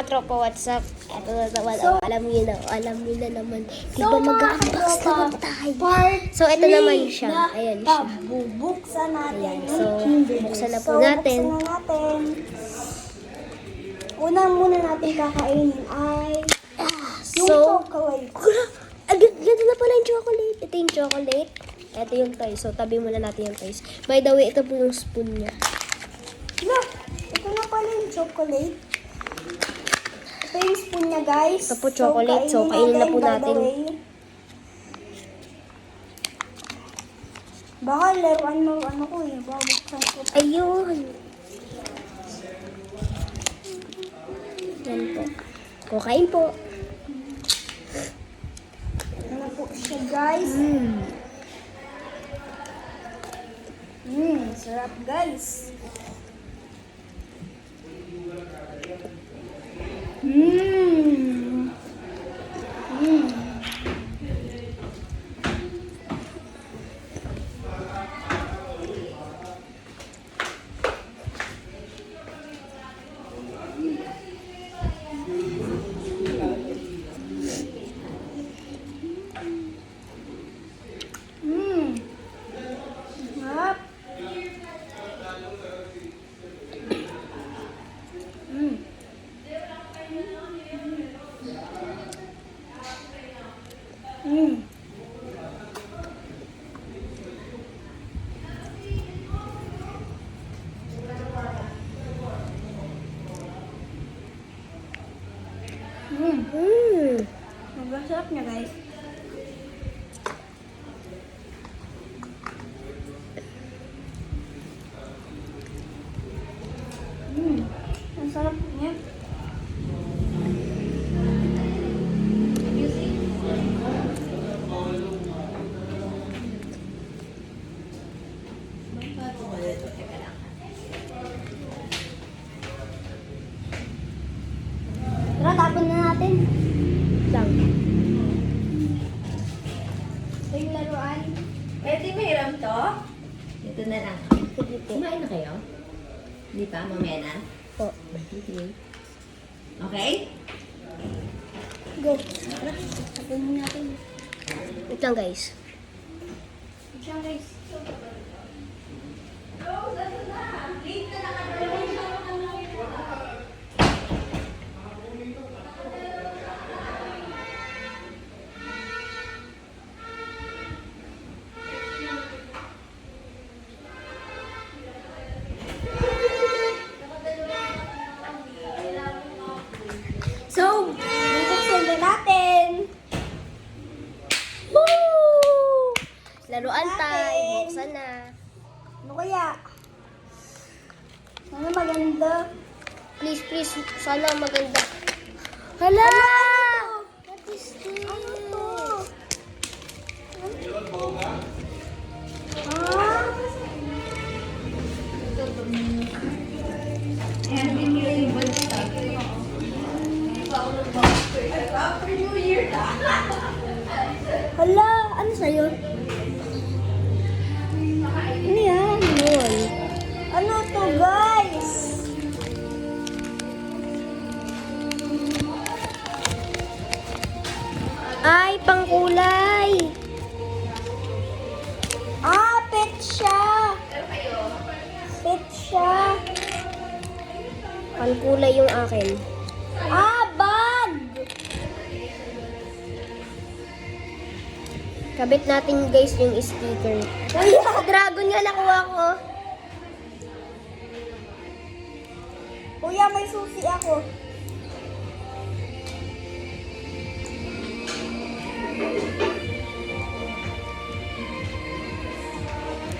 Tropa, what's up? Ito na naman, alam niyo na naman. Di ba mag-unbox naman tayo? So, ito naman siya. Ayan siya. Bubuksan natin. Ayan, so, buksan na po natin. Buksan na natin. Una muna natin kakainin ay yung So, chocolate. ganda na pala yung chocolate. Ito yung chocolate. Ito yung toys. So, tabi muna natin yung toys. By the way, ito po yung spoon niya. Look, ito na pala yung chocolate. Ito yung spoon niya, guys. Ito po chocolate. So, kainin na po by the natin. way. Baka laruan mo ano ko eh. Babuksan ko. Ayun. Yan po. Kukain po. Ano po siya, guys? Sarap, guys. Sarap. Sobrang sarap niya, guys. Ang sarap niya. Tara, tapon na natin. Lang. Ito yung laruan. Pwede mahiram to? Ito na lang. Sige po. Kumain na kayo? Hindi pa? Mamaya na? Po. Okay. Okay? Go. Tara, tapon na natin. Wait lang, guys. Diyan, guys. So, bubuksan na natin. Woo! Laruan tayo. Buksan na. Ano kaya? Sana maganda. Please, please. Sana maganda. Hala! What is this? Ano to? Ah? Hala, ano sa'yo? Ano yan? Yun. Ano to, guys? Ay, pangkulay. Ah, pet siya. Pet siya. Pangkulay yung akin. Ah, bag. Kabit natin, guys, yung sticker. Kuya. Dragon nga nakuha ko. Kuya, may susi ako.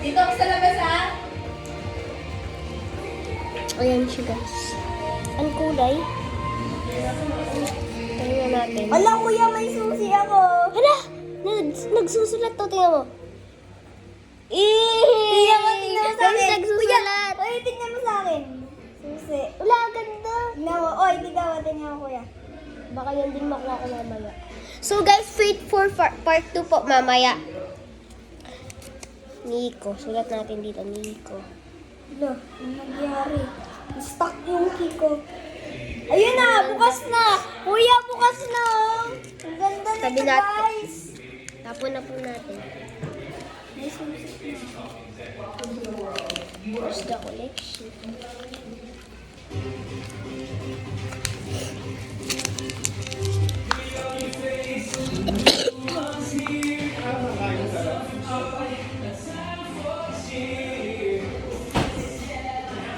Dito ako sa labas, ha? Ayan siya, guys. Ang kulay. Tingnan natin. Wala, kuya, may susi ako. Hala! Nagsusulat to, tingnan mo. Kuya, tingnan mo sa Guys, akin. nagsusulat. Kuya, tingnan mo sa akin. Susi. Wala, ganda. Tingnan mo. Oy, tingnan mo, kuya. Baka yan din makuha ko mamaya. So, guys, wait for part 2 po mamaya. Nico. Sulat natin dito, Nico. Ano nangyari? Stuck yung key ko. Ayun na, bukas na. Kuya, bukas na. Oh. Ang ganda Tabi nito, natin. guys. Tapon na po natin. Here's the collection.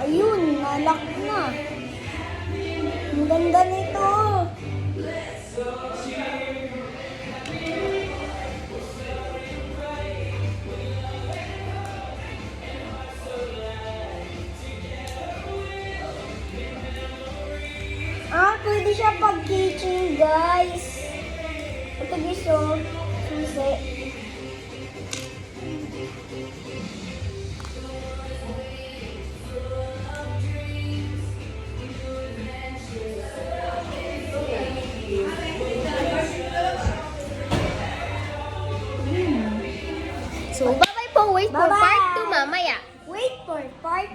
Ayun, nalock na. Ang ganda nito. Pwede siya pag-kitchen, guys. Ito gusto, susi. So, bye-bye po. Wait for Bye-bye. part 2 mamaya. Wait for part